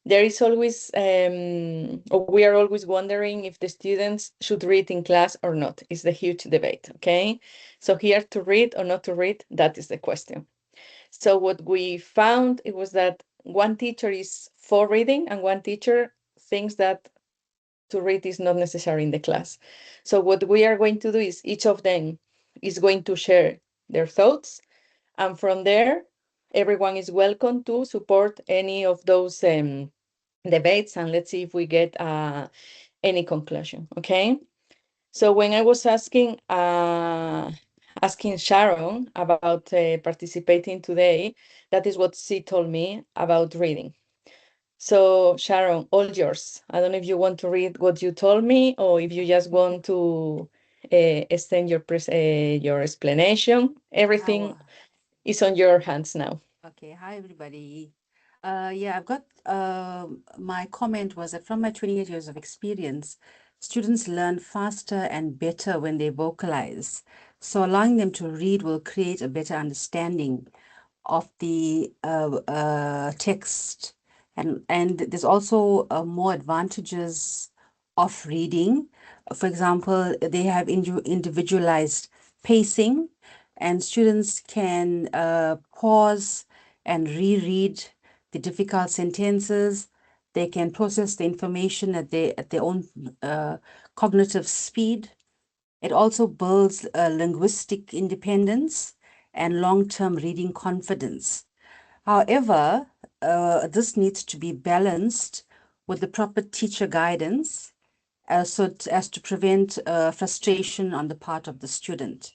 there is always, or we are always wondering if the students should read in class or not. It's the huge debate, okay? So here, to read or not to read, that is the question. So what we found, it was that one teacher is for reading and one teacher thinks that to read is not necessary in the class. So what we are going to do is each of them is going to share their thoughts, and from there, everyone is welcome to support any of those debates, and let's see if we get any conclusion. Okay. So when I was asking Sharon about participating today, that is what she told me about reading. So Sharon, all yours. I don't know if you want to read what you told me or if you just want to extend your explanation. Everything is on your hands now. Okay, hi everybody. Yeah, I've got my comment was that from my 28 years of experience, students learn faster and better when they vocalize. So allowing them to read will create a better understanding of the text, and there's also more advantages of reading. For example, they have individualized pacing, and students can pause and reread the difficult sentences. They can process the information at their own cognitive speed. It also builds linguistic independence and long-term reading confidence. However, this needs to be balanced with the proper teacher guidance as to prevent frustration on the part of the student.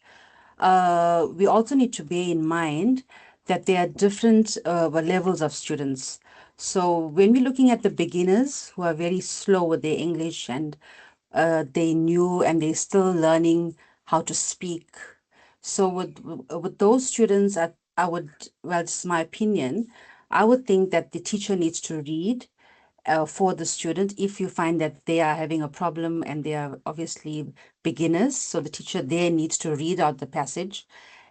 We also need to bear in mind that there are different levels of students. So when we're looking at the beginners who are very slow with their English and they new and they're still learning how to speak. So with those students, I would, well, it's my opinion, I would think that the teacher needs to read for the student if you find that they are having a problem and they are obviously beginners. So the teacher there needs to read out the passage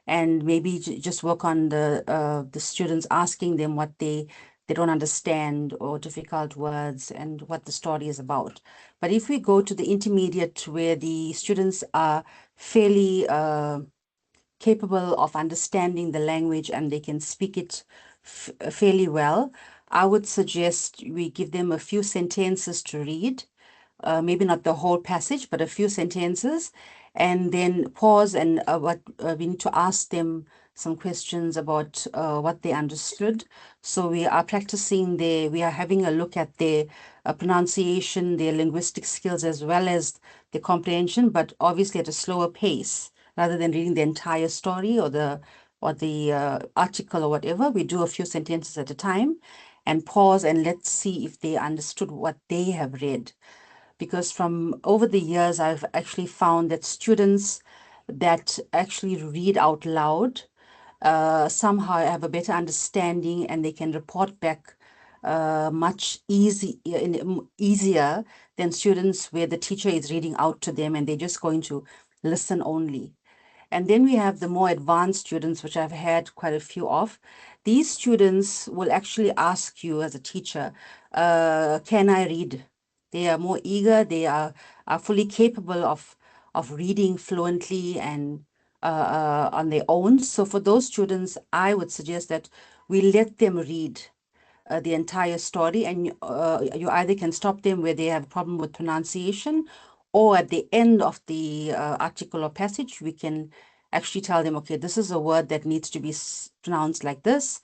and maybe just work on the students, asking them what they don't understand or difficult words and what the story is about. But if we go to the intermediate where the students are fairly capable of understanding the language and they can speak it fairly well, I would suggest we give them a few sentences to read, maybe not the whole passage, but a few sentences, and then pause and we need to ask them some questions about what they understood. So we are practicing we are having a look at their pronunciation, their linguistic skills, as well as the comprehension, but obviously at a slower pace rather than reading the entire story or the article or whatever. We do a few sentences at a time and pause and let's see if they understood what they have read. Because from over the years, I've actually found that students that actually read out loud somehow have a better understanding and they can report back easier than students where the teacher is reading out to them and they're just going to listen only. And then we have the more advanced students, which I've had quite a few of. These students will actually ask you as a teacher, can I read? They are more eager, are fully capable of reading fluently and on their own. So for those students, I would suggest that we let them read the entire story, and you either can stop them where they have a problem with pronunciation, or at the end of the article or passage, we can actually tell them, okay, this is a word that needs to be pronounced like this,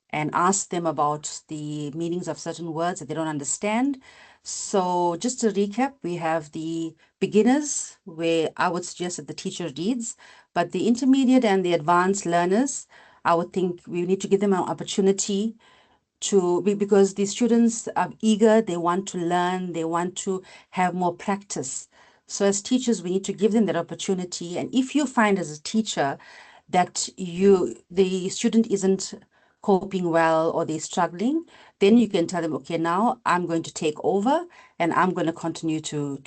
and ask them about the meanings of certain words that they don't understand. So just to recap, we have the beginners, where I would suggest that the teacher reads, but the intermediate and the advanced learners, I would think we need to give them an opportunity to be, because the students are eager, they want to learn, they want to have more practice. So as teachers, we need to give them that opportunity. And if you find as a teacher that the student isn't coping well or they're struggling, then you can tell them, okay, now I'm going to take over and I'm going to continue to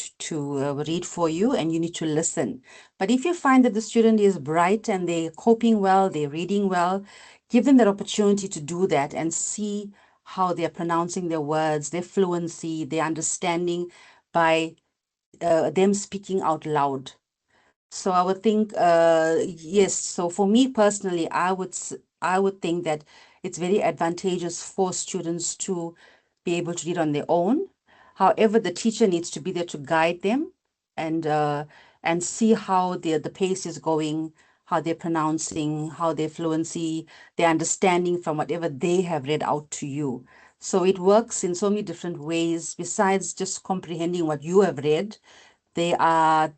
read for you and you need to listen. But if you find that the student is bright and they're coping well, they're reading well, give them that opportunity to do that and see how they're pronouncing their words, their fluency, their understanding by them speaking out loud. So I would think, yes. So for me personally, I would think that it's very advantageous for students to be able to read on their own. However, the teacher needs to be there to guide them and see how the pace is going, how they're pronouncing, how their fluency, their understanding from whatever they have read out to you. So it works in so many different ways besides just comprehending what you have read. They are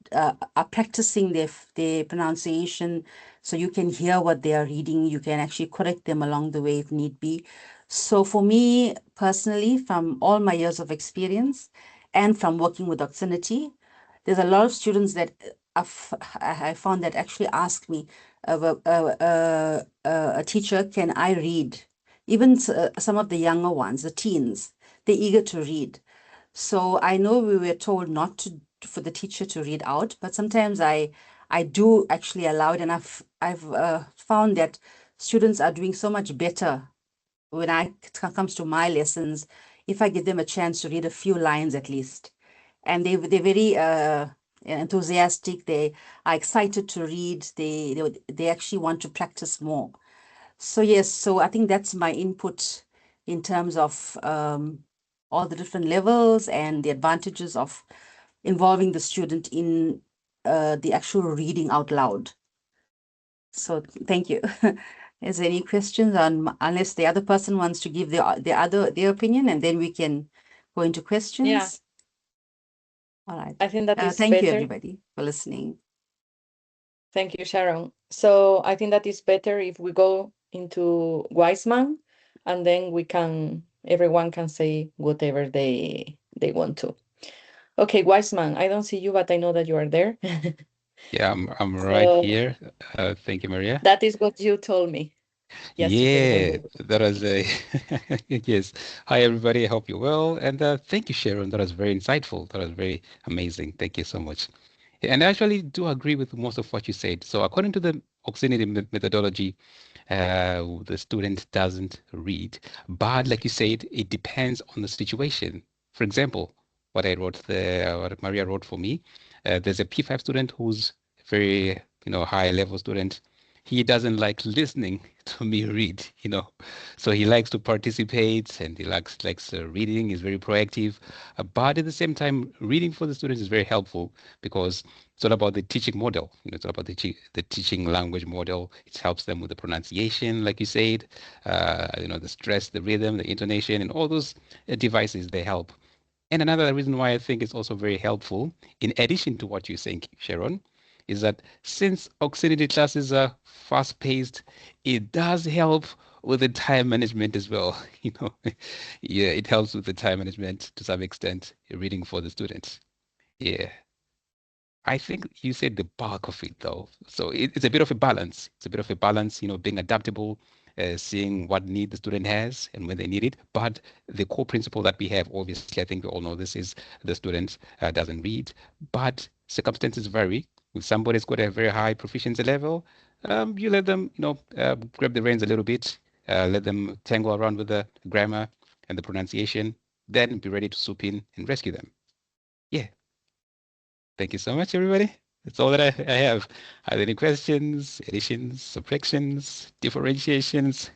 practicing their pronunciation, so you can hear what they are reading. You can actually correct them along the way if need be. So for me personally, from all my years of experience and from working with Oxinity, there's a lot of students that I found that actually ask me, a teacher, can I read? Even some of the younger ones, the teens, they're eager to read. So I know we were told not to for the teacher to read out, but sometimes I do actually allow it, and I've found that students are doing so much better when it comes to my lessons if I give them a chance to read a few lines at least, and they're very enthusiastic. They are excited to read. They actually want to practice more. So yes, so I think that's my input in terms of all the different levels and the advantages of involving the student in the actual reading out loud. So thank you. Is there any questions on, unless the other person wants to give their opinion, and then we can go into Yeah, questions? All right. I think that is Thank you, better. everybody, for listening. Thank you, Sharon. So I think that is better if we go into Wiseman, and then everyone can say whatever they want to. Okay, Wiseman, I don't see you, but I know that you are there. Yeah, I'm right So here. Thank you, Maria. that is what you told me yesterday when Yeah, we were. that was a yes. Hi, everybody. I hope you're well. And thank you, Sharon. That was very insightful. That was very amazing. Thank you so much. And I actually do agree with most of what you said. So according to the Oxinity methodology, the student doesn't read. But like you said, it depends on the situation. For example, what Maria wrote for me, there's a P5 student who's a very, high level student. He doesn't like listening to me read, so he likes to participate and he likes reading. He's very proactive, but at the same time, reading for the students is very helpful because it's all about the teaching model. It's all about the teaching language model. It helps them with the pronunciation, like you said, the stress, the rhythm, the intonation, and all those devices, they help. And another reason why I think it's also very helpful, in addition to what you're saying, Sharon, is that since Oxinity classes are fast-paced, it does help with the time management as well. Yeah, it helps with the time management to some extent, reading for the students. Yeah. I think you said the bulk of it though. So it's a bit of a balance. It's a bit of a balance, being adaptable, seeing what need the student has and when they need it. But the core principle that we have, obviously, I think we all know this is the student doesn't read, but circumstances vary. If somebody's got a very high proficiency level, you let them, grab the reins a little bit, let them tangle around with the grammar and the pronunciation, then be ready to swoop in and rescue them. Yeah. Thank you so much, everybody. That's all that I have. Are there any questions, additions, subtractions, differentiations?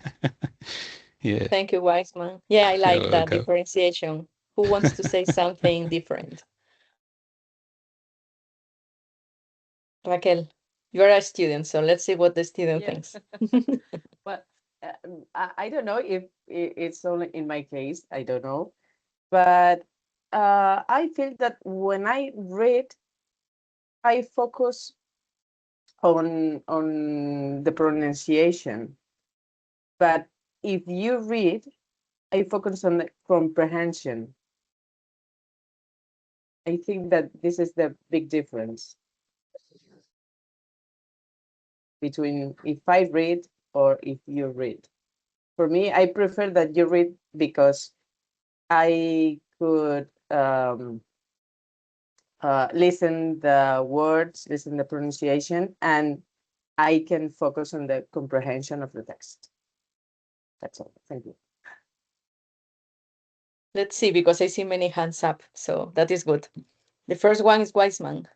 Yeah, Thank you, Wiseman. Yeah, I you're like that welcome. differentiation. Who wants to say something different? Raquel, you're a student, so let's see what the student Yeah. thinks. Well, I don't know if it's only in my case, I don't know. But I feel that when I read, I focus on the pronunciation. But if you read, I focus on the comprehension. I think that this is the big difference between if I read or if you read. For me, I prefer that you read because I could listen the words, listen the pronunciation, and I can focus on the comprehension of the text. That's all. Thank you. Let's see, because I see many hands up, so that is good. The first one is Wiseman.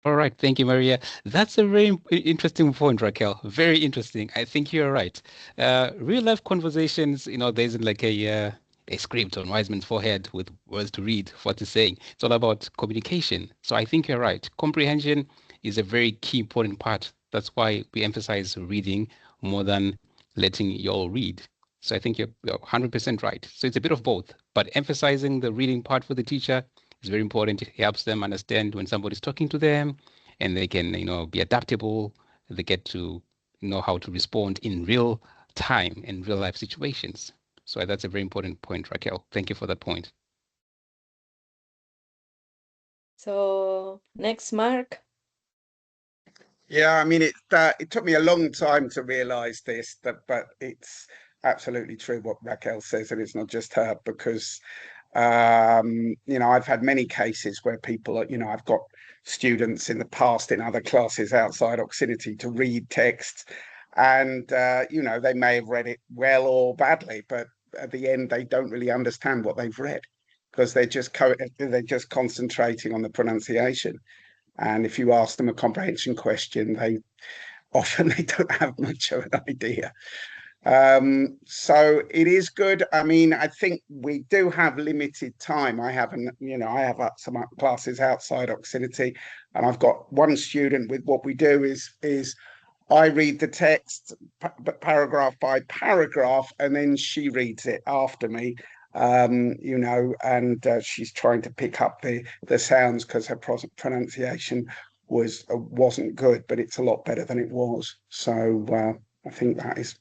All right, thank you, Maria. That's a very interesting point, Raquel. Very interesting. I think you're right. Real life conversations, there isn't like a script on Wiseman's forehead with words to read for what he's saying. It's all about communication. So I think you're right. Comprehension is a very key important part. That's why we emphasize reading more than letting you all read. So I think you're 100% right. So it's a bit of both, but emphasizing the reading part for the teacher is very important. It helps them understand when somebody's talking to them, and they can, be adaptable. They get to know how to respond in real time in real life situations. So that's a very important point, Raquel. Thank you for that point. So next, Mark. Yeah, I mean, it took me a long time to realize this, but it's absolutely true what Raquel says, and it's not just her, because I've had many cases where people are, I've got students in the past in other classes outside Oxinity to read texts, and they may have read it well or badly, but at the end they don't really understand what they've read because they're just concentrating on the pronunciation. And if you ask them a comprehension question, they don't have much of an idea. So it is good. I mean, I think we do have limited time. I have some classes outside Oxinity, and I've got one student. With what we do is I read the text paragraph by paragraph, and then she reads it after me. And she's trying to pick up the sounds because her pronunciation wasn't good, but it's a lot better than it was. So I think that is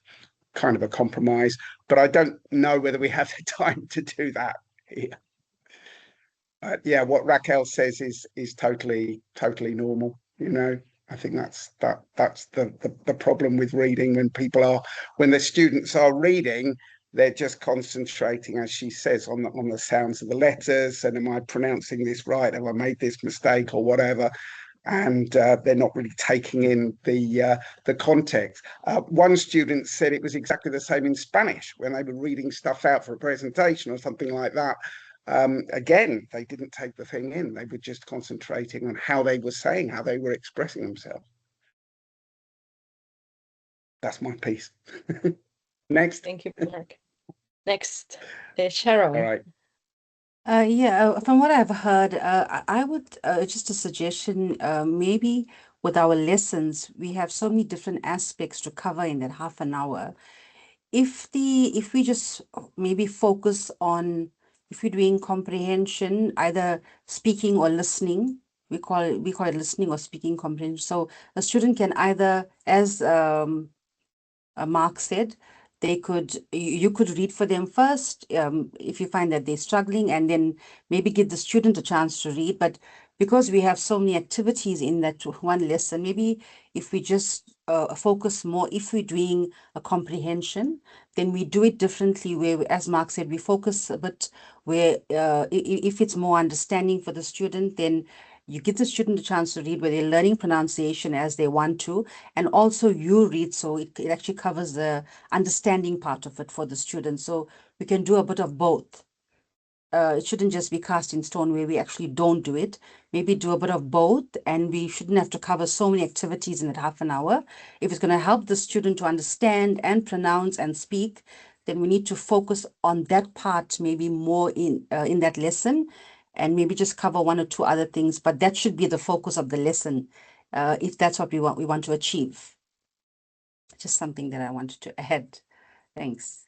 kind of a compromise, but I don't know whether we have the time to do that here. Yeah, what Raquel says is totally normal. I think that's the problem with reading when the students are reading. They're just concentrating, as she says, on the sounds of the letters, and am I pronouncing this right? Have I made this mistake or whatever? And they're not really taking in the context. One student said it was exactly the same in Spanish when they were reading stuff out for a presentation or something like that. Again, they didn't take the thing in. They were just concentrating on how they were saying, how they were expressing themselves. That's my piece. Next. Thank you, Mark. Next, Sharon. All right. From what I've heard, I would just a suggestion, maybe with our lessons, we have so many different aspects to cover in that half an hour. If we just maybe focus on, if we're doing comprehension, either speaking or listening, we call it listening or speaking comprehension. So a student can either, as Mark said, you could read for them first if you find that they're struggling, and then maybe give the student a chance to read. But because we have so many activities in that one lesson, maybe if we just focus more, if we're doing a comprehension, then we do it differently, where, as Mark said, we focus a bit where if it's more understanding for the student, then you give the student a chance to read where they're learning pronunciation as they want to, and also you read, so it actually covers the understanding part of it for the student. So we can do a bit of both. It shouldn't just be cast in stone where we actually don't do it. Maybe do a bit of both, and we shouldn't have to cover so many activities in that half an hour. If it's going to help the student to understand and pronounce and speak, then we need to focus on that part maybe more in that lesson, and maybe just cover one or two other things, but that should be the focus of the lesson, if that's what we want to achieve. Just something that I wanted to add. Thanks.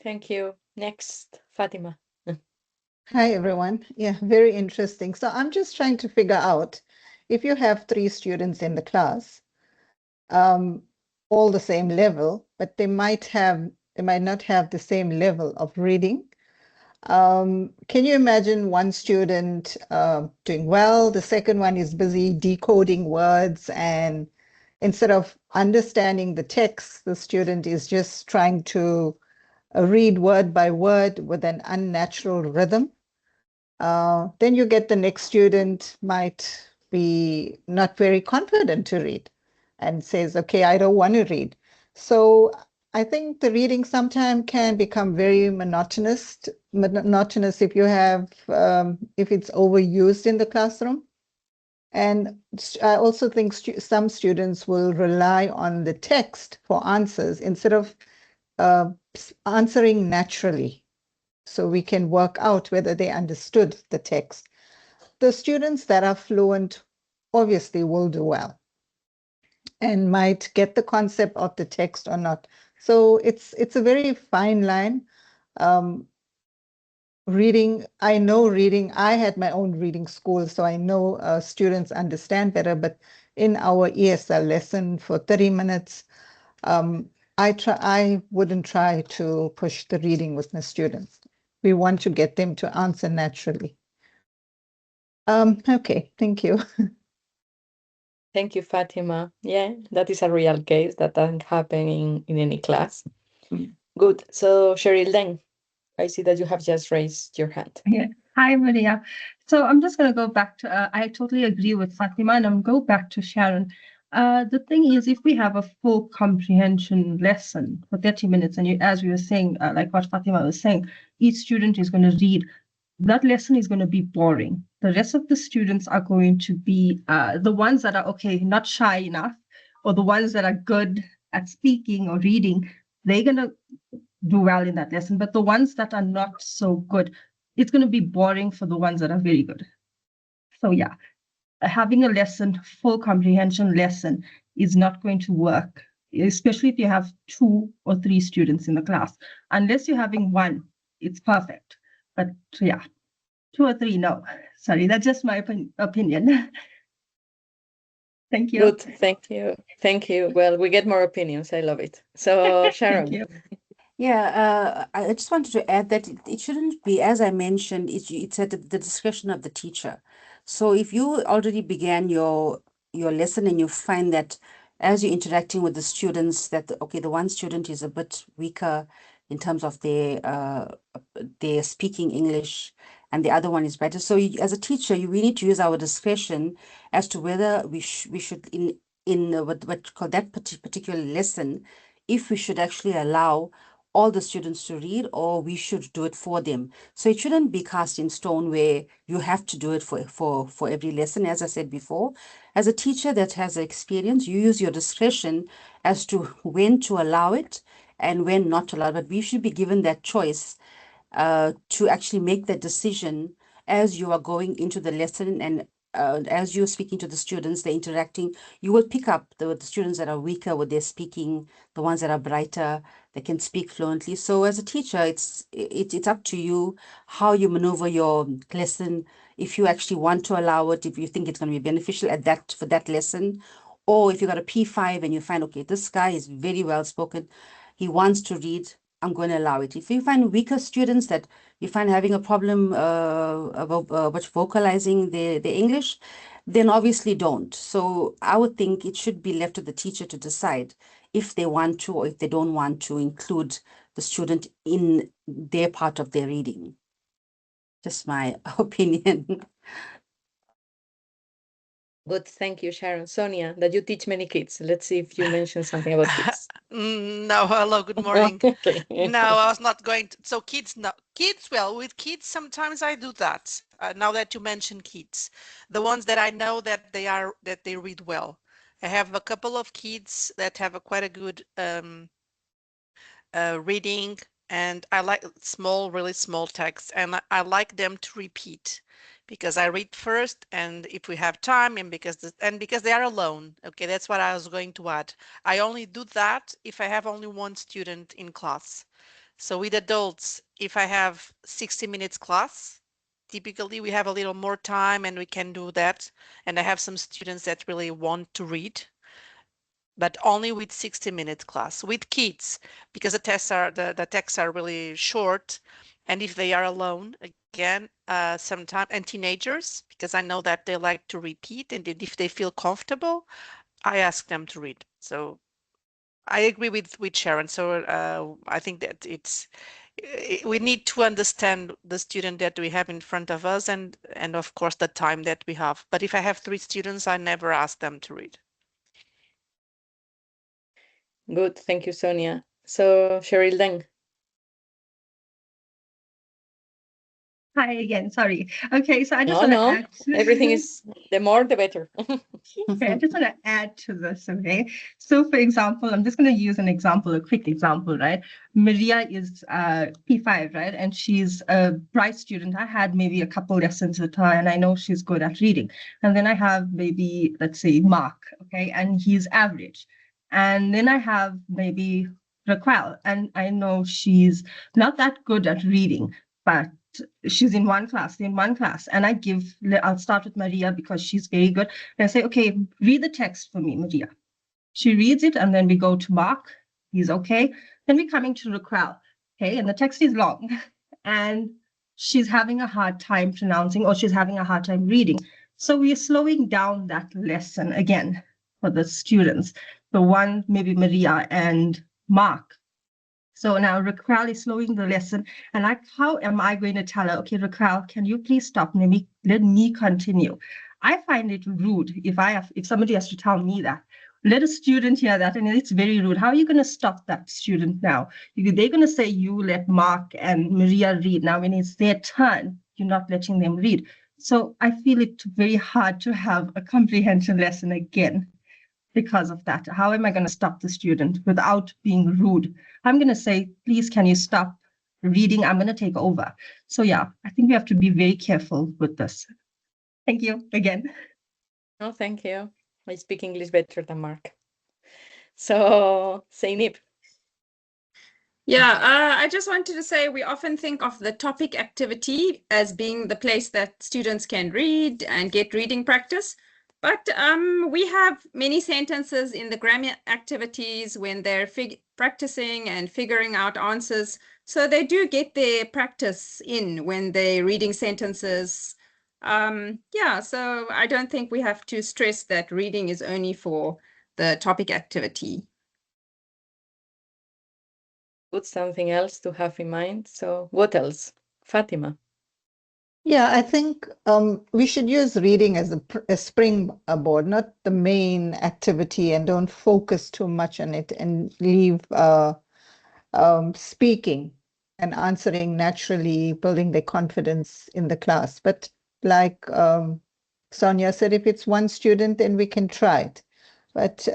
Thank you. Next, Fatima. Hi, everyone. Yeah, very interesting. So I'm just trying to figure out, if you have 3 students in the class, all the same level, but they might not have the same level of reading. Can you imagine one student doing well, the second one is busy decoding words, and instead of understanding the text, the student is just trying to read word by word with an unnatural rhythm? Then you get the next student might be not very confident to read and says, okay, I don't want to read. So I think the reading sometimes can become very monotonous if you have if it's overused in the classroom. And I also think some students will rely on the text for answers instead of answering naturally. So we can work out whether they understood the text. The students that are fluent obviously will do well and might get the concept of the text or not. So it's a very fine line. Reading, I know reading, I had my own reading school, so I know students understand better, but in our ESL lesson for 30 minutes, I wouldn't try to push the reading with my students. We want to get them to answer naturally. Okay, thank you. Thank you, Fatima. Yeah, that is a real case that doesn't happen in any class. Mm. Good. So, Cheryl, then I see that you have just raised your hand. Yeah. Hi, Maria. So I'm just going to go back to, I totally agree with Fatima, and I'm going to go back to Sharon. The thing is, if we have a full comprehension lesson for 30 minutes, and as we were saying, like what Fatima was saying, each student is going to read, that lesson is going to be boring. The rest of the students are going to be the ones that are, okay, not shy enough, or the ones that are good at speaking or reading, they're going to do well in that lesson. But the ones that are not so good, it's going to be boring for the ones that are very good. So yeah, having a lesson, full comprehension lesson, is not going to work, especially if you have 2 or 3 students in the class. Unless you're having 1, it's perfect. But yeah, 2 or 3, no. Sorry, that's just my opinion. Thank you. Good, thank you. Thank you. Well, we get more opinions. I love it. So, Sharon. Thank you. Yeah, I just wanted to add that it shouldn't be, as I mentioned, it's at the discretion of the teacher. So if you already began your lesson and you find that as you're interacting with the students that, okay, the one student is a bit weaker in terms of their speaking English and the other one is better. So as a teacher, we need to use our discretion as to whether we should in what you call that particular lesson, if we should actually allow all the students to read, or we should do it for them. So it shouldn't be cast in stone where you have to do it for every lesson. As I said before, as a teacher that has experience, you use your discretion as to when to allow it and when not to allow it. But we should be given that choice to actually make that decision as you are going into the lesson, and as you're speaking to the students, they're interacting, you will pick up the students that are weaker with their speaking, the ones that are brighter, that can speak fluently. So as a teacher, it's up to you how you maneuver your lesson, if you actually want to allow it, if you think it's going to be beneficial for that lesson, or if you got a P5 and you find, okay, this guy is very well spoken, he wants to read, I'm going to allow it. If you find weaker students that you find having a problem about vocalizing the English, then obviously don't. So I would think it should be left to the teacher to decide if they want to or if they don't want to include the student in their part of their reading. Just my opinion. Good, thank you, Sharon. Sonia, that you teach many kids. Let's see if you mention something about kids. No, hello, good morning. Okay. No, I was not going to. So kids, no, kids, well, with kids, sometimes I do that. Now that you mention kids, the ones that I know that they read well. I have a couple of kids that have a quite a good reading, and I like really small text, and I like them to repeat, because I read first, and if we have time, and because they are alone. Okay, that's what I was going to add. I only do that if I have only one student in class. So with adults, if I have 60 minutes class, typically we have a little more time and we can do that. And I have some students that really want to read, but only with 60 minutes class. With kids, because the texts are really short, and if they are alone, again, sometimes, and teenagers, because I know that they like to repeat, and if they feel comfortable, I ask them to read. So I agree with Sharon. So I think that we need to understand the student that we have in front of us, and of course the time that we have. But if I have 3 students, I never ask them to read. Good, thank you, Sonia. So Cheryl Deng. Hi again, sorry. Okay, so I just No, want to no, add. everything is the more the better. Okay, I just want to add to this, okay? So for example, I'm just going to use an example, a quick example, right? Maria is P5, right? And she's a bright student. I had maybe a couple lessons with her and I know she's good at reading. And then I have maybe, let's say, Mark, okay? And he's average. And then I have maybe Raquel, and I know she's not that good at reading, but she's in one class, and I'll start with Maria because she's very good. And I say, okay, read the text for me, Maria. She reads it, and then we go to Mark. He's okay. Then we're coming to Raquel, okay, and the text is long, and she's having a hard time pronouncing, or she's having a hard time reading. So we're slowing down that lesson again for the students. The one, maybe Maria and Mark. So now Raquel is slowing the lesson, and how am I going to tell her, okay, Raquel, can you please stop? Let me continue. I find it rude if somebody has to tell me that. Let a student hear that, and it's very rude. How are you going to stop that student now? They're going to say you let Mark and Maria read. Now, when it's their turn, you're not letting them read. So I feel it very hard to have a comprehension lesson again. Because of that, how am I going to stop the student without being rude? I'm going to say, please, can you stop reading? I'm going to take over. So yeah, I think we have to be very careful with this. Thank you again. No, thank you. I speak English better than Mark. So, Zeynep. Yeah, I just wanted to say we often think of the topic activity as being the place that students can read and get reading practice. But we have many sentences in the grammar activities when they're practicing and figuring out answers. So they do get their practice in when they're reading sentences. Yeah, so I don't think we have to stress that reading is only for the topic activity. Put something else to have in mind. So what else? Fatima. Yeah, I think we should use reading as a springboard, not the main activity, and don't focus too much on it and leave speaking and answering naturally, building their confidence in the class. But like Sonia said, if it's one student, then we can try it. But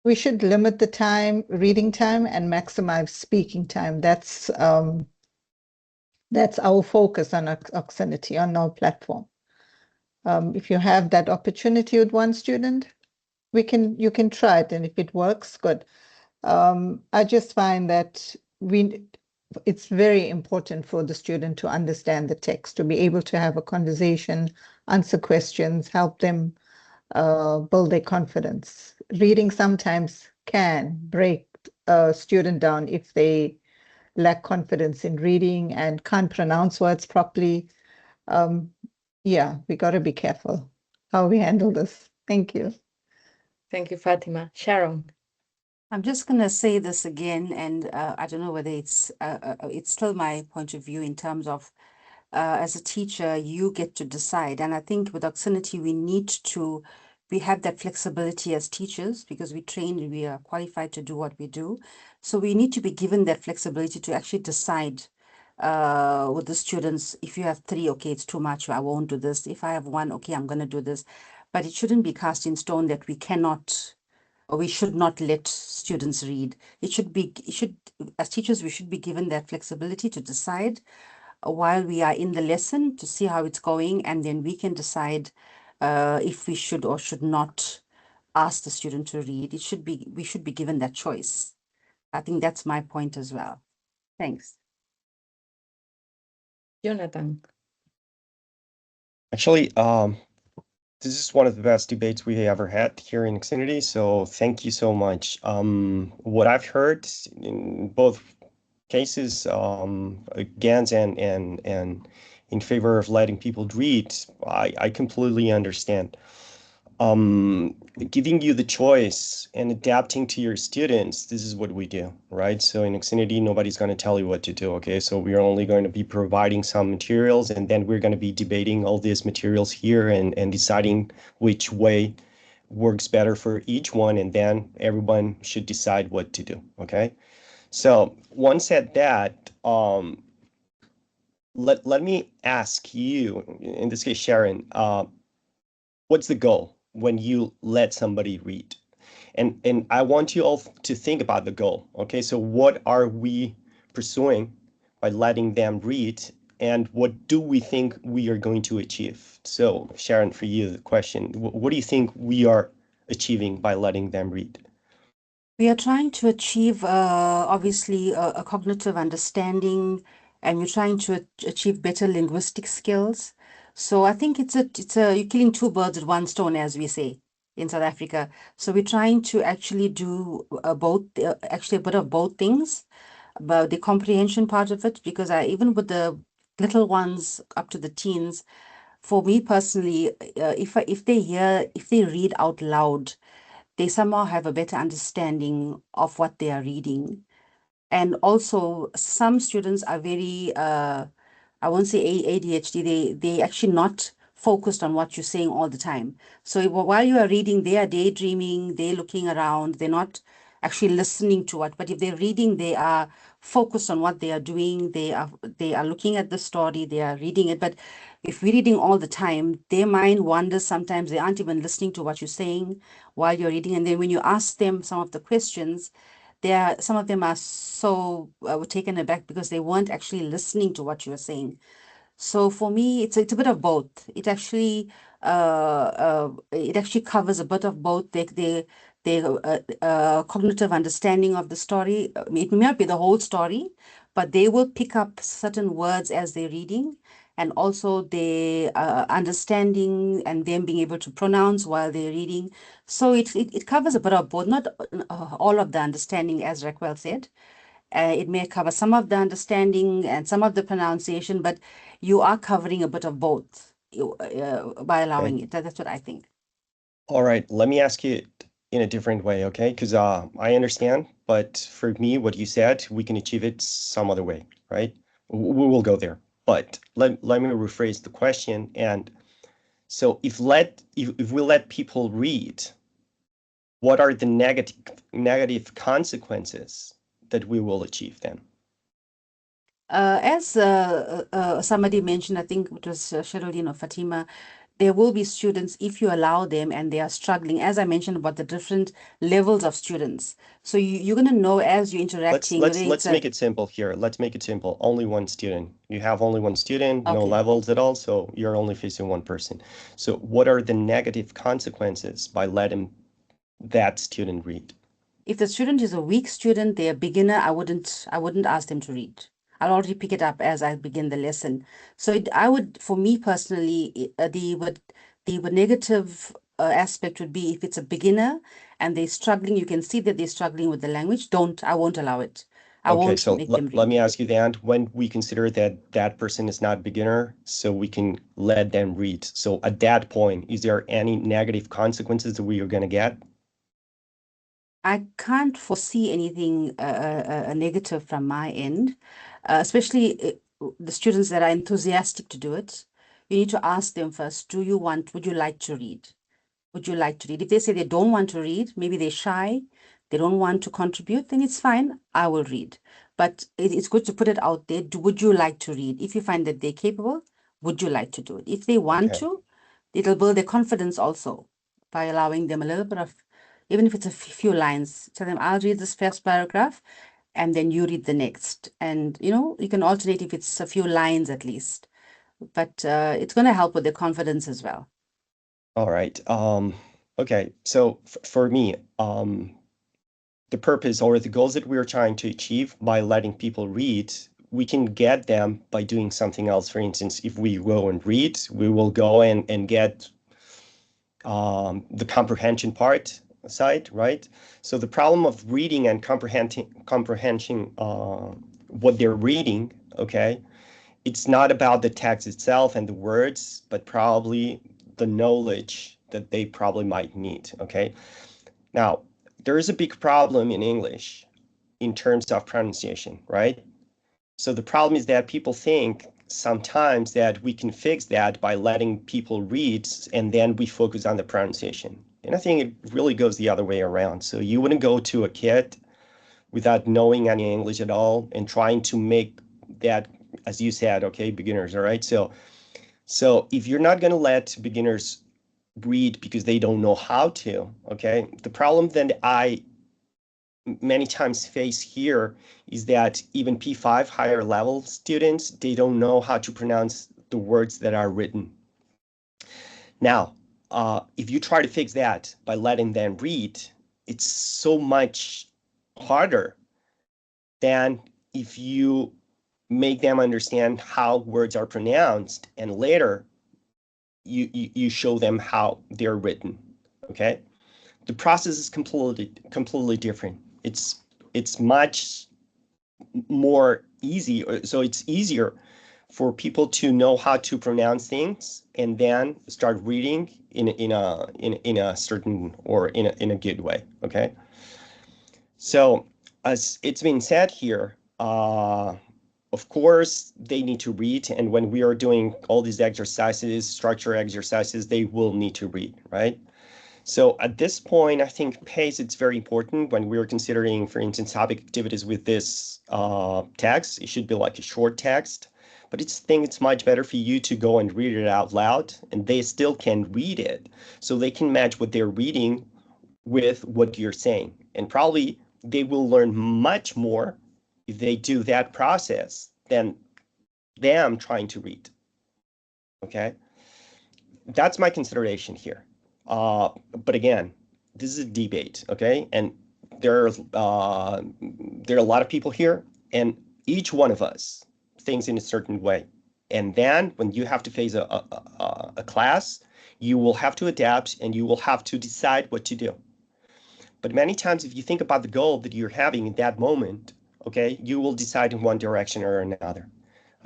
we should limit the time, reading time, and maximize speaking time. That's our focus on Oxinity, on our platform. If you have that opportunity with one student, you can try it, and if it works, good. I just find that it's very important for the student to understand the text, to be able to have a conversation, answer questions, help them build their confidence. Reading sometimes can break a student down if they lack confidence in reading and can't pronounce words properly. Yeah, we got to be careful how we handle this. Thank you. Thank you, Fatima. Sharon. I'm just going to say this again, and I don't know whether it's still my point of view in terms of as a teacher, you get to decide. And I think with Oxinity, we have that flexibility as teachers because we trained, we are qualified to do what we do. So we need to be given that flexibility to actually decide with the students. If you have 3, okay, it's too much, I won't do this. If I have 1, okay, I'm going to do this. But it shouldn't be cast in stone that we cannot, or we should not let students read. As teachers, we should be given that flexibility to decide while we are in the lesson to see how it's going, and then we can decide if we should or should not ask the student to read. We should be given that choice. I think that's my point as well. Thanks. Jonathan. Actually, this is one of the best debates we ever had here in Oxinity, so thank you so much. What I've heard in both cases, against and in favor of letting people read, I completely understand. Giving you the choice and adapting to your students, this is what we do, right? So in Oxinity, nobody's going to tell you what to do, okay? So we're only going to be providing some materials, and then we're going to be debating all these materials here and deciding which way works better for each one, and then everyone should decide what to do, okay? So once said that, let me ask you, in this case, Sharon, what's the goal when you let somebody read? And I want you all to think about the goal. Okay, so what are we pursuing by letting them read, and what do we think we are going to achieve? So Sharon, for you, the question, what do you think we are achieving by letting them read? We are trying to achieve, obviously, a cognitive understanding, and we're trying to achieve better linguistic skills. So I think you're killing two birds with one stone, as we say in South Africa. So we're trying to actually do both, actually a bit of both things, about the comprehension part of it, because even with the little ones up to the teens, for me personally, if they read out loud, they somehow have a better understanding of what they are reading. And also, some students are very, I won't say ADHD, they actually not focused on what you're saying all the time. So while you are reading, they are daydreaming, they're looking around, they're not actually listening to what, but if they're reading, they are focused on what they are doing, they are looking at the story, they are reading it. But if we're reading all the time, their mind wanders sometimes, they aren't even listening to what you're saying while you're reading. And then when you ask them some of the questions, some of them are so taken aback because they weren't actually listening to what you were saying. So for me, it's a bit of both. It actually covers a bit of both. The cognitive understanding of the story. It may not be the whole story, but they will pick up certain words as they're reading, and also the understanding and them being able to pronounce while they're reading. So it covers a bit of both, not all of the understanding, as Raquel said. It may cover some of the understanding and some of the pronunciation, but you are covering a bit of both by allowing it. That's what I think. All right, let me ask you in a different way, okay? Because I understand, but for me, what you said, we can achieve it some other way, right? We will go there. But let me rephrase the question. And so if we let people read, what are the negative consequences that we will achieve then? As somebody mentioned, I think it was Sherilyn or Fatima, there will be students, if you allow them and they are struggling, as I mentioned about the different levels of students. So you're going to know as you're interacting. Let's make it simple here. Let's make it simple. Only one student. You have only one student, no levels at all, so you're only facing one person. So what are the negative consequences by letting that student read? If the student is a weak student, they're a beginner, I wouldn't ask them to read. I'll already pick it up as I begin the lesson. So for me personally, the negative aspect would be if it's a beginner and they're struggling, you can see that they're struggling with the language. I won't allow it. Okay, so let me ask you that, when we consider that that person is not a beginner, so we can let them read. So at that point, is there any negative consequences that we are going to get? I can't foresee anything negative from my end, especially the students that are enthusiastic to do it. You need to ask them first, would you like to read? Would you like to read? If they say they don't want to read, maybe they're shy, they don't want to contribute, then it's fine, I will read. But it's good to put it out there. Would you like to read? If you find that they're capable, would you like to do it? If they want to, it'll build their confidence also by allowing them a little bit of, even if it's a few lines, tell them, I'll read this first paragraph and then you read the next. And, you can alternate if it's a few lines at least. But it's going to help with their confidence as well. All right. Okay. So for me, the purpose or the goals that we're trying to achieve by letting people read, we can get them by doing something else. For instance, if we go and read, we will go and get the comprehension part aside, right? So the problem of reading and comprehending what they're reading, okay, it's not about the text itself and the words, but probably the knowledge that they probably might need, okay? Now, there is a big problem in English in terms of pronunciation, right? So the problem is that people think sometimes that we can fix that by letting people read and then we focus on the pronunciation. And I think it really goes the other way around. So you wouldn't go to a kid without knowing any English at all and trying to make that, as you said, okay, beginners, all right? So if you're not going to let beginners read because they don't know how to, okay, the problem that I many times face here is that even P5 higher level students, they don't know how to pronounce the words that are written. Now, if you try to fix that by letting them read, it's so much harder than if you make them understand how words are pronounced and later you show them how they're written. Okay, the process is completely different. It's much more easy, so it's easier for people to know how to pronounce things and then start reading in a certain or in a good way. Okay, so as it's been said here, of course they need to read, and when we are doing all these exercises, structure exercises, they will need to read, right? So at this point, I think pace is very important when we're considering, for instance, topic activities with this text. It should be like a short text, but I think it's much better for you to go and read it out loud, and they still can read it, so they can match what they're reading with what you're saying. And probably they will learn much more if they do that process than them trying to read. Okay, that's my consideration here. But again, this is a debate, okay? And there are a lot of people here, and each one of us thinks in a certain way. And then when you have to face a class, you will have to adapt and you will have to decide what to do. But many times, if you think about the goal that you're having in that moment, okay, you will decide in one direction or another.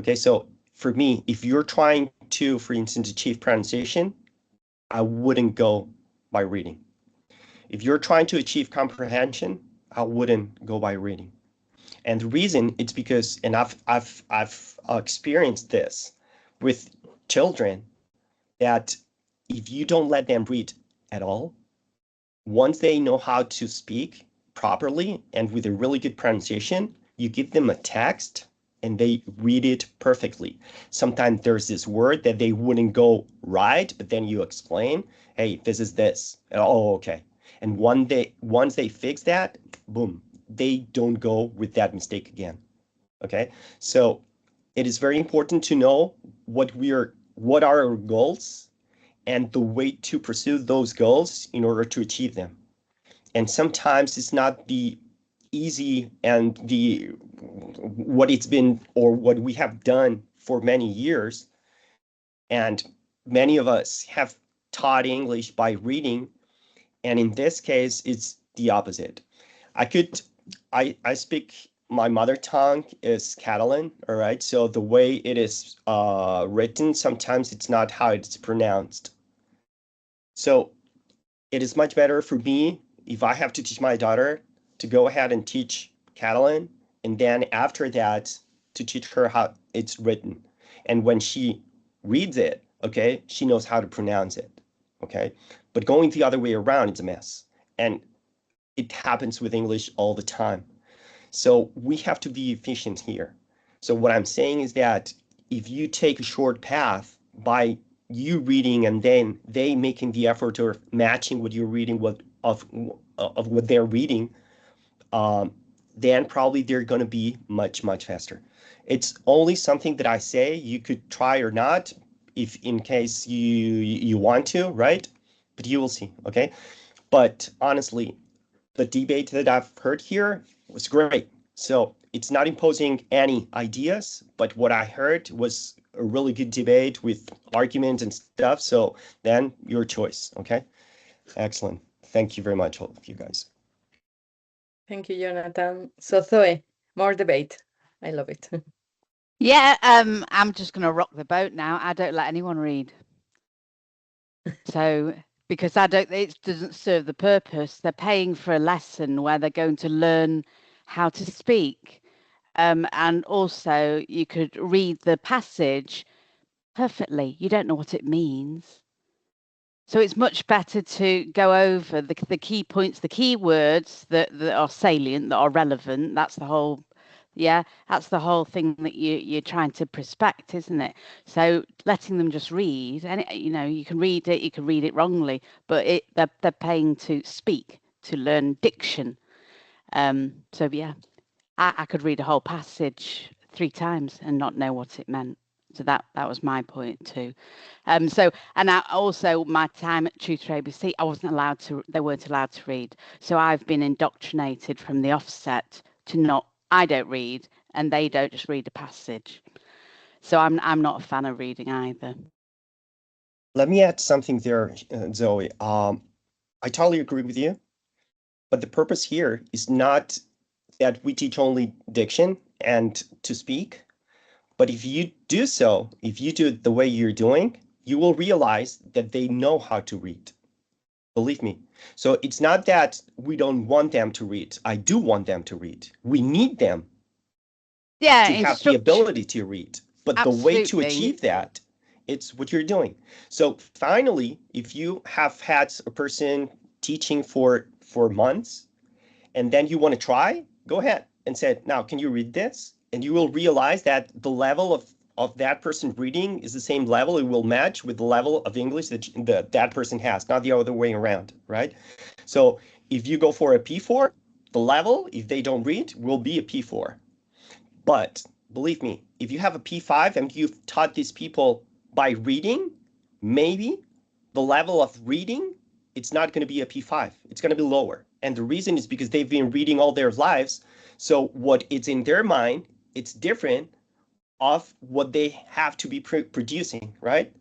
Okay, so for me, if you're trying to, for instance, achieve pronunciation, I wouldn't go by reading. If you're trying to achieve comprehension, I wouldn't go by reading. And the reason it's because, and I've experienced this with children, that if you don't let them read at all, once they know how to speak properly and with a really good pronunciation, you give them a text and they read it perfectly. Sometimes there's this word that they wouldn't go right, but then you explain, hey, this is this. Oh, okay. And once they fix that, boom, they don't go with that mistake again. Okay, so it is very important to know what are our goals and the way to pursue those goals in order to achieve them. And sometimes it's not the easy and what it's been or what we have done for many years. And many of us have taught English by reading. And in this case, it's the opposite. I speak, my mother tongue is Catalan, all right? So the way it is written, sometimes it's not how it's pronounced. So it is much better for me if I have to teach my daughter to go ahead and teach Catalan, and then after that to teach her how it's written. And when she reads it, okay, she knows how to pronounce it, okay? But going the other way around, it's a mess. And it happens with English all the time. So we have to be efficient here. So what I'm saying is that if you take a short path by you reading and then they making the effort or matching what you're reading of what they're reading, then probably they're going to be much faster. It's only something that I say you could try or not, if in case you want to, right? But you will see, okay? But honestly, the debate that I've heard here was great. So it's not imposing any ideas, but what I heard was a really good debate with arguments and stuff. So then your choice, okay? Excellent. Thank you very much, all of you guys. Thank you, Jonathan. So Zoe, more debate. I love it. Yeah, I'm just going to rock the boat now. I don't let anyone read. So, because it doesn't serve the purpose. They're paying for a lesson where they're going to learn how to speak. And also you could read the passage perfectly. You don't know what it means. So it's much better to go over the key points, the key words that are salient, that are relevant. That's the whole, that's the whole thing that you're trying to prospect, isn't it? So letting them just read, and you can read it wrongly, but they're paying to speak, to learn diction. So yeah, I could read a whole passage 3 times and not know what it meant. So that was my point too. So, and also my time at Tutor ABC, they weren't allowed to read. So I've been indoctrinated from the offset to I don't read, and they don't just read a passage. So I'm not a fan of reading either. Let me add something there, Zoe. I totally agree with you, but the purpose here is not that we teach only diction and to speak. But if you do so, if you do it the way you're doing, you will realize that they know how to read. Believe me. So it's not that we don't want them to read. I do want them to read. We need them to have the ability to read. But the way to achieve that, it's what you're doing. So finally, if you have had a person teaching for months, and then you want to try, go ahead and say, now, can you read this? And you will realize that the level of that person reading is the same level. It will match with the level of English that person has, not the other way around, right? So if you go for a P4, the level, if they don't read, will be a P4. But believe me, if you have a P5 and you've taught these people by reading, maybe the level of reading, it's not going to be a P5. It's going to be lower. And the reason is because they've been reading all their lives. So what it's in their mind, it's different of what they have to be producing, right?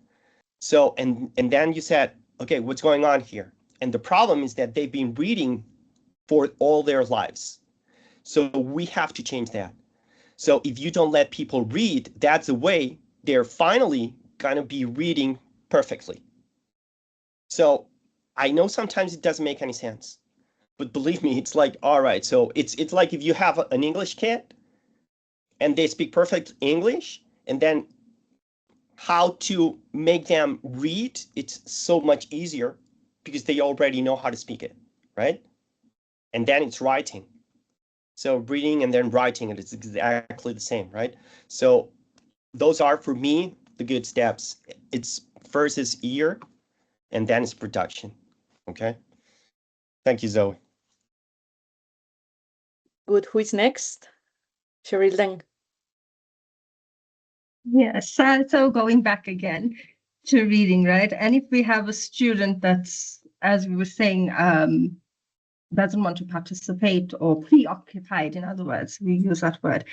So, and then you said, okay, what's going on here? And the problem is that they've been reading for all their lives. So we have to change that. So if you don't let people read, that's the way they're finally gonna be reading perfectly. So I know sometimes it doesn't make any sense, but believe me, it's like, all right, so it's like if you have an English kid and they speak perfect English, and then how to make them read, it's so much easier because they already know how to speak it, right? And then it's writing. So reading and then writing it is exactly the same, right? So those are, for me, the good steps. It's first is ear, and then it's production, okay? Thank you, Zoe. Good, who is next? Cheryl Deng. Yes, so going back again to reading, right? And if we have a student that's, as we were saying, doesn't want to participate or preoccupied, in other words, we use that word.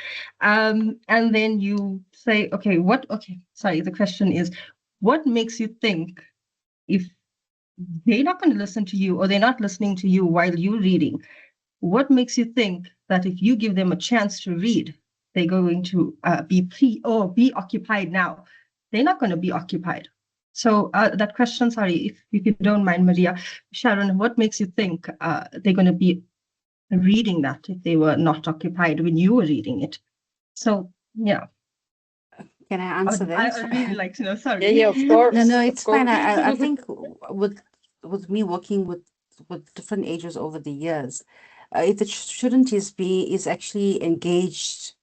And then you say, the question is, what makes you think if they're not going to listen to you or they're not listening to you while you're reading, what makes you think that if you give them a chance to read, they're going to be occupied now? They're not going to be occupied. So that question, sorry, if you don't mind, Maria, Sharon, what makes you think they're going to be reading that if they were not occupied when you were reading it? So, yeah. Can I answer that? I really like to know, sorry. Yeah, of course. No, it's fine. I think with me working with different ages over the years, if the student is actually engaged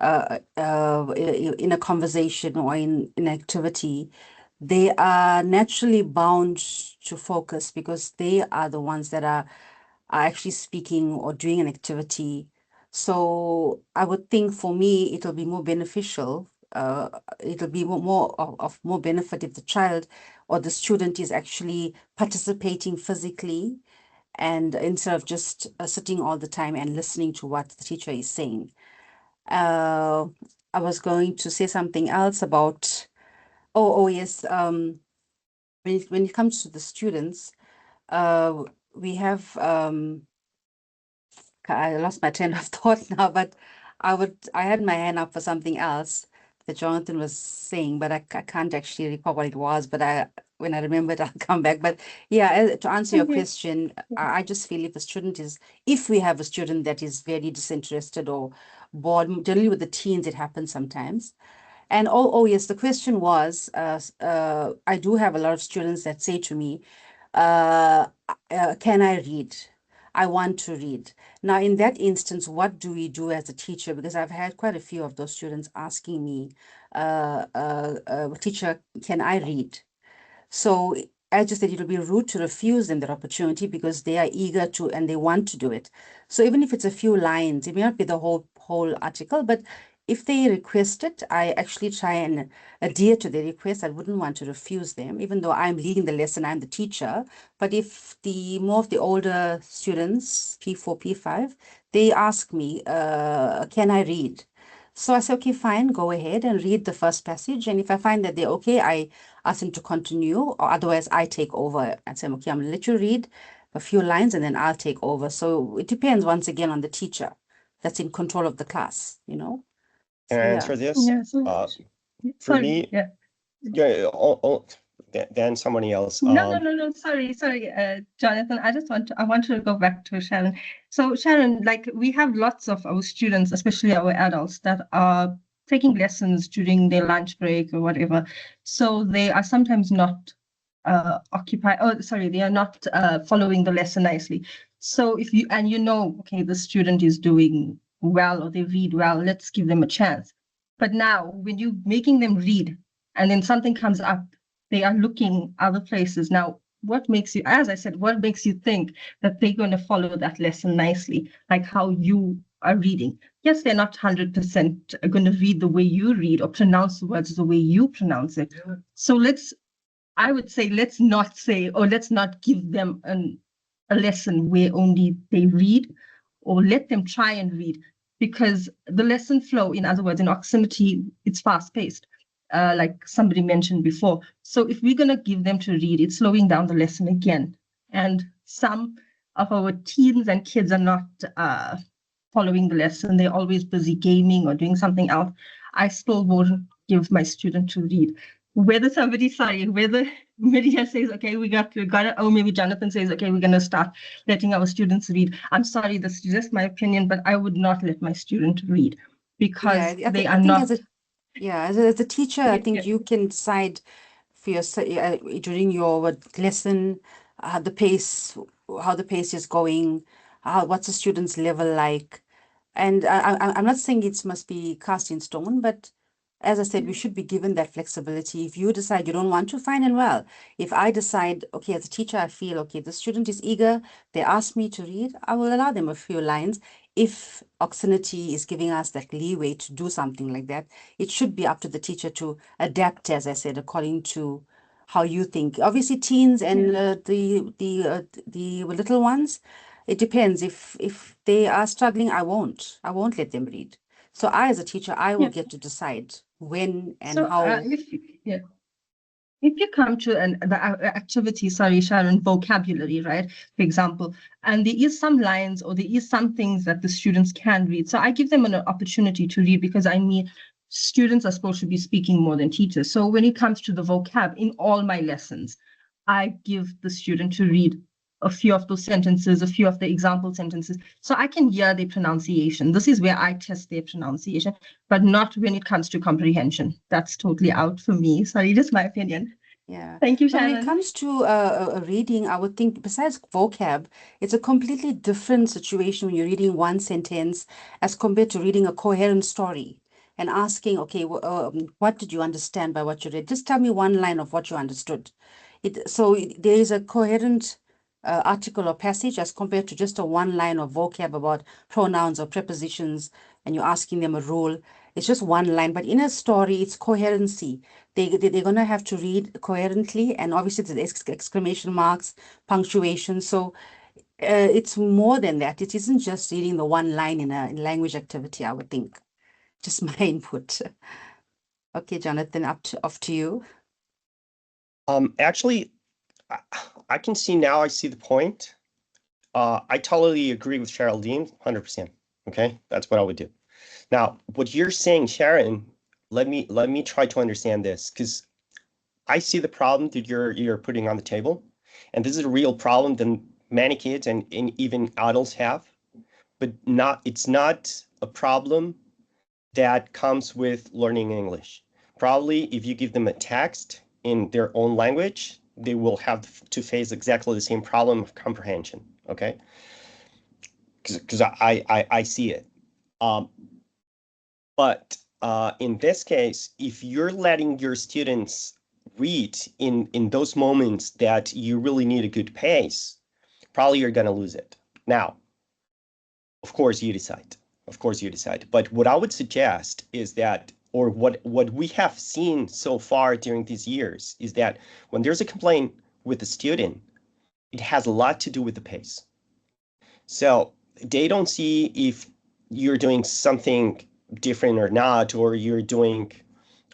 in a conversation or in an activity, they are naturally bound to focus because they are the ones that are actually speaking or doing an activity. So I would think for me, it'll be more beneficial. It'll be more of more benefit if the child or the student is actually participating physically, and instead of just sitting all the time and listening to what the teacher is saying. I was going to say something else about, yes, when it comes to the students, we have, I lost my train of thought now, but I had my hand up for something else that Jonathan was saying, but I can't actually recall what it was, but when I remember it, I'll come back. But yeah, to answer your question, I just feel if we have a student that is very disinterested or bored, generally with the teens, it happens sometimes. And oh yes, the question was, I do have a lot of students that say to me, can I read? I want to read. Now, in that instance, what do we do as a teacher? Because I've had quite a few of those students asking me, teacher, can I read? So I just said it'll be rude to refuse them that opportunity because they are eager to and they want to do it. So even if it's a few lines, it may not be the whole article, but if they request it, I actually try and adhere to their request. I wouldn't want to refuse them, even though I'm leading the lesson, I'm the teacher. But if more of the older students, P4, P5, they ask me, can I read? So I say, okay, fine, go ahead and read the first passage. And if I find that they're okay, I ask them to continue, or otherwise I take over and say, okay, I'm gonna let you read a few lines and then I'll take over. So it depends once again on the teacher that's in control of the class, you know? Can I So, answer this? Yeah. So, For sorry. me, Yeah. yeah, then somebody else. No. Sorry, Jonathan. I want to go back to Sharon. So Sharon, like we have lots of our students, especially our adults, that are taking lessons during their lunch break or whatever. So they are sometimes not they are not following the lesson nicely. So if you okay, the student is doing well or they read well, let's give them a chance. But now when you're making them read and then something comes up, they are looking other places. Now, what makes you, as I said, what makes you think that they're going to follow that lesson nicely, like how you are reading? Yes, they're not 100% going to read the way you read or pronounce the words the way you pronounce it. Yeah. So I would say, let's not say, or let's not give them a lesson where only they read, or let them try and read, because the lesson flow, in other words, in Oxenity, it's fast paced. Like somebody mentioned before. So if we're going to give them to read, it's slowing down the lesson again. And some of our teens and kids are not following the lesson. They're always busy gaming or doing something else. I still won't give my student to read. Whether Maria says, okay, we got it, or maybe Jonathan says, okay, we're going to start letting our students read. I'm sorry, this is just my opinion, but I would not let my student read because they are not. As a teacher, I think you can decide for yourself during your lesson how the pace is going, what's the student's level like, and I'm not saying it must be cast in stone, but as I said, we should be given that flexibility. If you decide you don't want to, fine and well. If I decide, okay, as a teacher, I feel, okay, the student is eager, they ask me to read, I will allow them a few lines. If Oxenity is giving us that leeway to do something like that, it should be up to the teacher to adapt, as I said, according to how you think. Obviously, teens and the little ones, it depends. If they are struggling, I won't let them read. So I, as a teacher, I will get to decide when and how. If you come to the activity, sorry, Sharon, vocabulary, right, for example, and there is some lines or there is some things that the students can read. So I give them an opportunity to read because students are supposed to be speaking more than teachers. So when it comes to the vocab in all my lessons, I give the student to read a few of those sentences, a few of the example sentences, so I can hear their pronunciation. This is where I test their pronunciation, but not when it comes to comprehension. That's totally out for me. Sorry, just my opinion. Yeah. Thank you, Shannon. When it comes to a reading, I would think besides vocab, it's a completely different situation when you're reading one sentence as compared to reading a coherent story and asking, okay, what did you understand by what you read? Just tell me one line of what you understood. So there is a coherent article or passage as compared to just a one line of vocab about pronouns or prepositions, and you're asking them a rule. It's just one line, but in a story, it's coherency. They're going to have to read coherently, and obviously the exclamation marks, punctuation. So it's more than that. It isn't just reading the one line in a language activity, I would think. Just my input. Okay, Jonathan, off to you. Actually, I can see now, I see the point. I totally agree with Geraldine, 100%. Okay, that's what I would do. Now, what you're saying, Sharon, let me try to understand this, because I see the problem that you're putting on the table, and this is a real problem that many kids and even adults have, but it's not a problem that comes with learning English. probably if you give them a text in their own language, they will have to face exactly the same problem of comprehension, okay? Because I see it. But in this case, if you're letting your students read in those moments that you really need a good pace, probably you're going to lose it. Now, of course, you decide. Of course, you decide. But what I would suggest is that, or what we have seen so far during these years, is that when there's a complaint with the student, it has a lot to do with the pace. So they don't see if you're doing something different or not, or you're doing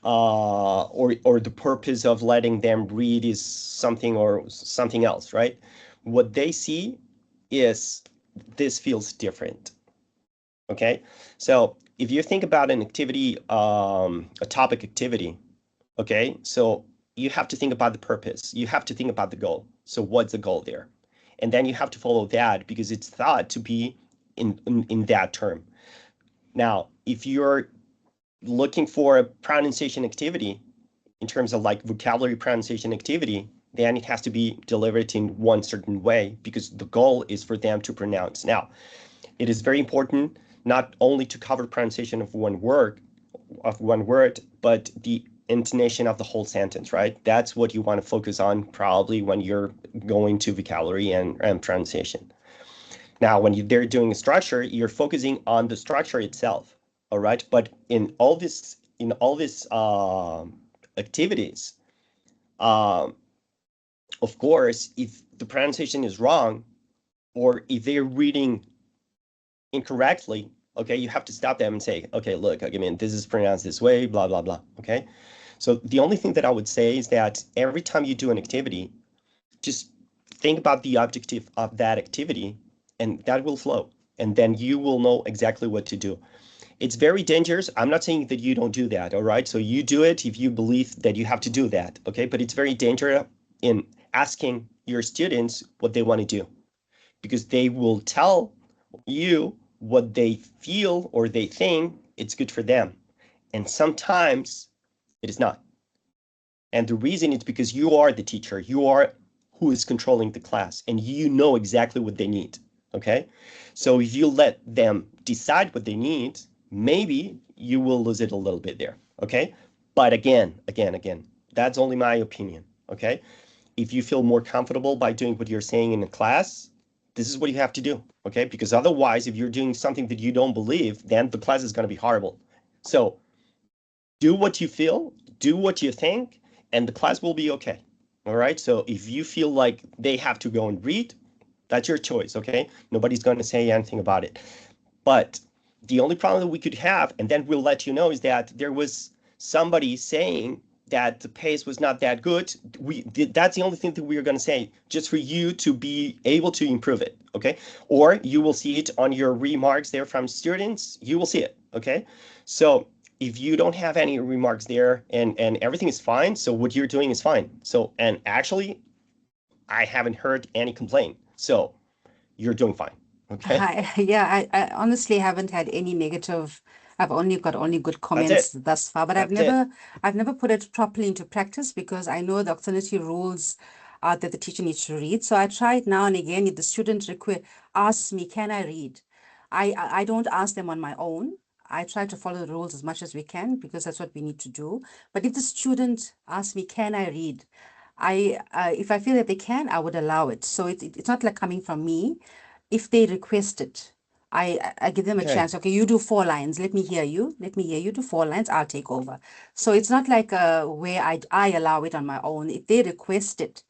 or the purpose of letting them read is something or something else, right? What they see is this feels different. Okay, so if you think about an activity, a topic activity, okay, so you have to think about the purpose. You have to think about the goal. So what's the goal there? And then you have to follow that because it's thought to be in that term. Now, if you're looking for a pronunciation activity in terms of like vocabulary pronunciation activity, then it has to be delivered in one certain way because the goal is for them to pronounce. Now, it is very important not only to cover pronunciation of one word, but the intonation of the whole sentence, right? That's what you want to focus on probably when you're going to vocabulary and pronunciation. Now, when they're doing a structure, you're focusing on the structure itself, all right? But in all these activities, of course, if the pronunciation is wrong, or if they're reading incorrectly, okay, you have to stop them and say, okay, look, I mean, this is pronounced this way, blah, blah, blah, okay? So the only thing that I would say is that every time you do an activity, just think about the objective of that activity, and that will flow. And then you will know exactly what to do. It's very dangerous. I'm not saying that you don't do that, all right? So you do it if you believe that you have to do that, okay? But it's very dangerous in asking your students what they want to do, because they will tell you what they feel or they think it's good for them. And sometimes it is not. And the reason is because you are the teacher. You are who is controlling the class, and you know exactly what they need, okay? So if you let them decide what they need, maybe you will lose it a little bit there, okay? But again, that's only my opinion, okay? If you feel more comfortable by doing what you're saying in a class, this is what you have to do, okay? Because otherwise, if you're doing something that you don't believe, then the class is going to be horrible. So do what you feel, do what you think, and the class will be okay, all right? So if you feel like they have to go and read, that's your choice, okay? Nobody's going to say anything about it. But the only problem that we could have, and then we'll let you know, is that there was somebody saying that the pace was not that good. That's the only thing that we are going to say, just for you to be able to improve it, okay? Or you will see it on your remarks there from students. You will see it, okay? So if you don't have any remarks there and everything is fine, so what you're doing is fine. So, and actually, I haven't heard any complaint. So you're doing fine, okay? I honestly haven't had any negative. I've only got good comments thus far, but I've never put it properly into practice because I know the auxiliary rules are that the teacher needs to read. So I try it now and again. If the student asks me, can I read? I don't ask them on my own. I try to follow the rules as much as we can because that's what we need to do. But if the student asks me, can I read? If I feel that they can, I would allow it. So it's not like coming from me. If they request it, I give them a chance. Okay, you do 4 lines. Let me hear you. Let me hear you do 4 lines. I'll take over. So it's not like where I allow it on my own. If they request it,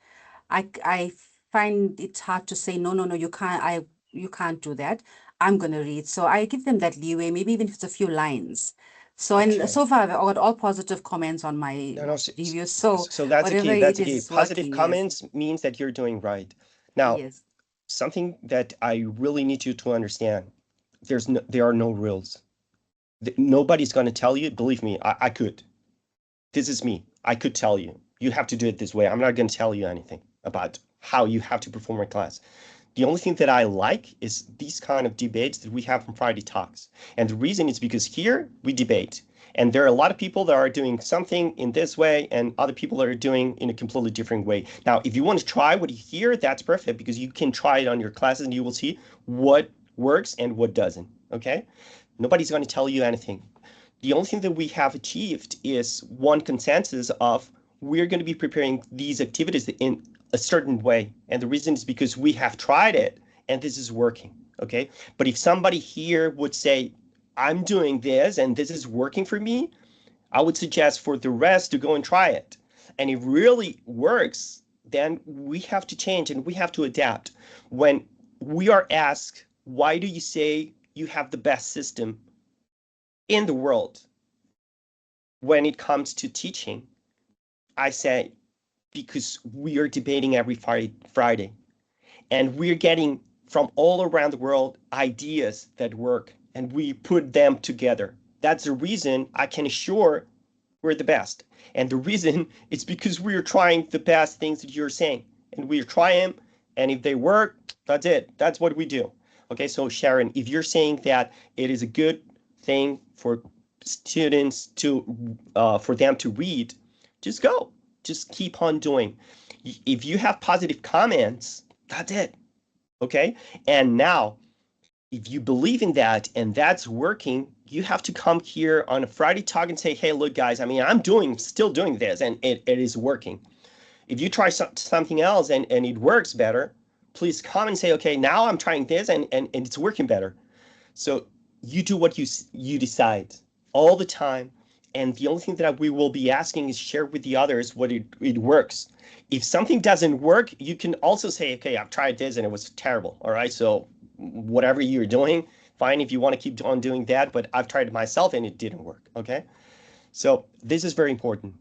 I find it hard to say, no, you can't. You can't do that. I'm going to read. So I give them that leeway, maybe even if it's a few lines. So and so far I've got all positive comments on my reviews. So that's the key. That's the key. Positive working, comments means that you're doing right. Now, something that I really need you to understand, there are no rules. Nobody's going to tell you. Believe me, I could. This is me. I could tell you. You have to do it this way. I'm not going to tell you anything about how you have to perform in class. The only thing that I like is these kind of debates that we have from Friday Talks. And the reason is because here we debate. And there are a lot of people that are doing something in this way and other people that are doing in a completely different way. Now, if you want to try what you hear, that's perfect, because you can try it on your classes and you will see what works and what doesn't, okay? Nobody's going to tell you anything. The only thing that we have achieved is one consensus of we're going to be preparing these activities in a certain way. And the reason is because we have tried it and this is working, okay? But if somebody here would say, I'm doing this and this is working for me, I would suggest for the rest to go and try it. And if it really works, then we have to change and we have to adapt. When we are asked, why do you say you have the best system in the world when it comes to teaching? I say, because we are debating every Friday, and we're getting from all around the world ideas that work, and we put them together. That's the reason I can assure we're the best. And the reason is because we are trying the best things that you're saying, and we are trying, and if they work, that's it. That's what we do. Okay, so Sharon, if you're saying that it is a good thing for students to, for them to read, just go, just keep on doing. If you have positive comments, that's it, okay? And now, if you believe in that and that's working, you have to come here on a Friday talk and say, hey, look, guys, I mean, I'm still doing this and it is working. If you try something else and it works better, please come and say, okay, now I'm trying this and it's working better. So you do what you decide all the time. And the only thing that we will be asking is share with the others what it works. If something doesn't work, you can also say, okay, I've tried this and it was terrible. All right, so whatever you're doing, fine if you want to keep on doing that, but I've tried it myself and it didn't work, okay? So this is very important.